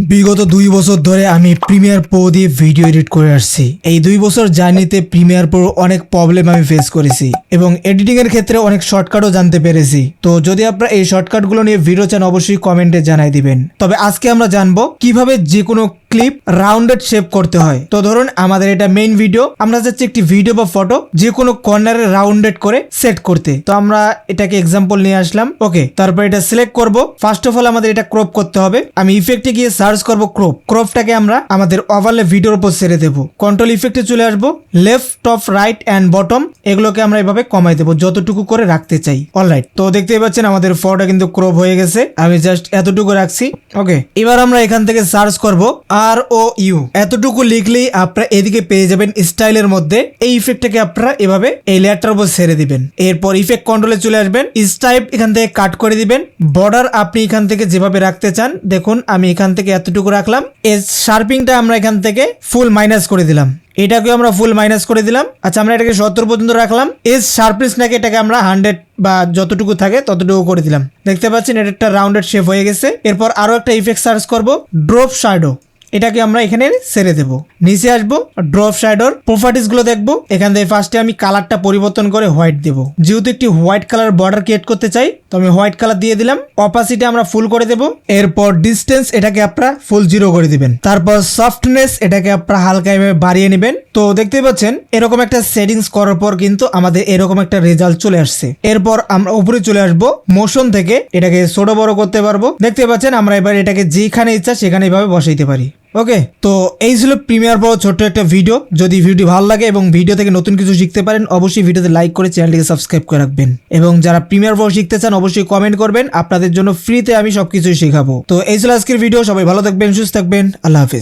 বিগত 2 বছর ধরে আমি প্রিমিয়ার প্রো দিয়ে ভিডিও এডিট করে আসছি। এই 2 বছর জার্নিতে প্রিমিয়ার প্রো অনেক প্রবলেম আমি ফেস করেছি এবং এডিটিং এর ক্ষেত্রে অনেক শর্টকাটও জানতে পেরেছি। তো যদি আপনারা এই শর্টকাটগুলো নিয়ে ভিডিও চান অবশ্যই কমেন্টে জানাই দিবেন। তবে আজকে আমরা জানবো কিভাবে যে কোনো ক্লিপ রাউন্ডেড শেপ করতে হয়। তো ধরুন আমাদের এটা মেইন ভিডিও, আমরা যাচ্ছি একটি ভিডিও বা ফটো যে কোনো কর্নারে রাউন্ডেড করে সেট করতে। তো আমরা এটাকে এক্সাম্পল নিয়ে আসলাম। ওকে, তারপর এটা সিলেক্ট করব। ফার্স্ট অফ অল আমাদের এটা ক্রপ করতে হবে। আমি ইফেক্টে গিয়ে সার্চ করব ক্রপ। ক্রপটাকে আমরা আমাদের ওভারলে ভিডিওর উপর ছেড়ে দেব। কন্ট্রোল ইফেক্টে চলে আসবো, left top right and bottom এগুলোকে আমরা এভাবে কমাই দেবো যতটুকু করে রাখতে চাই। অলরাইট, তো দেখতেই পাচ্ছেন আমাদের ফটোটা কিন্তু ক্রপ হয়ে গেছে। আমি জাস্ট এতটুকু রাখছি। ওকে, এবার আমরা এখান থেকে সার্চ করব ROU, এতটুকু লিখলেই আপনারা এদিকে পেয়ে যাবেন স্টাইলের মধ্যে। এই ইফেক্টটাকে আপনারা এভাবে এই লেয়ারটার উপর ছেড়ে দিবেন। এরপর ইফেক্ট কন্ট্রোলে চলে আসবেন, স্টাইপ এখান থেকে কাট করে দিবেন। বর্ডার আপনি এখান থেকে যেভাবে রাখতে চান, দেখুন আমি এখান থেকে এতটুকু রাখলাম। এজ শার্পিংটা আমরা এখান থেকে ফুল মাইনাস করে দিলাম। এটাকেও আমরা ফুল মাইনাস করে দিলাম। আচ্ছা, আমরা এটাকে 70 পর্যন্ত রাখলাম। এজ শার্পনেস নাকি এটাকে আমরা 100 বা যতটুকু থাকে ততটুকু করে দিলাম। দেখতে পাচ্ছেন এটা একটা রাউন্ডেড শেপ হয়ে গেছে। এরপর আরো একটা ইফেক্ট সার্চ করব, ড্রপ শ্যাডো। এটাকে আমরা এখানে ছেড়ে দেব। নিচে আসবো, ড্রপ শ্যাডোর প্রপার্টিজ গুলো দেখবো। এখান থেকে ফার্স্টে আমি কালারটা পরিবর্তন করে হোয়াইট দেব। যেহেতু একটি হোয়াইট কালার বর্ডার ক্রিয়েট করতে চাই, তো আমি হোয়াইট কালার দিয়ে দিলাম। অপাসিটি আমরা ফুল করে দেব। এরপর ডিস্টেন্স এটাকে আপনারা ফুল 0 করে দিবেন। তারপর সফটনেস এটাকে আপনারা হালকা এভাবে বাড়িয়ে নেবেন। তো দেখতেই পাচ্ছেন এরকম একটা সেটিংস করার পর কিন্তু আমাদের এরকম একটা রেজাল্ট চলে আসছে। এরপর আমরা উপরে চলে আসবো, মোশন থেকে এটাকে ছোট বড় করতে পারবো। দেখতে পাচ্ছেন আমরা এবার এটাকে যেখানে ইচ্ছা সেখানে এভাবে বসাইতে পারি। ওকে, তো এই ছিল প্রিমিয়ার প্রো ছোট্ট একটা ভিডিও। যদি ভিডিও ভালো লাগে এবং ভিডিও থেকে নতুন কিছু শিখতে পারেন অবশ্যই ভিডিওতে লাইক করে চ্যানেলটিকে সাবস্ক্রাইব করে রাখবেন। এবং যারা প্রিমিয়ার প্রো শিখতে চান অবশ্যই কমেন্ট করবেন, আপনাদের জন্য ফ্রিতে আমি সবকিছুই শেখাবো। তো এই ছিল আজকের ভিডিও। সবাই ভালো থাকবেন, সুস্থ থাকবেন। আল্লাহ হাফেজ।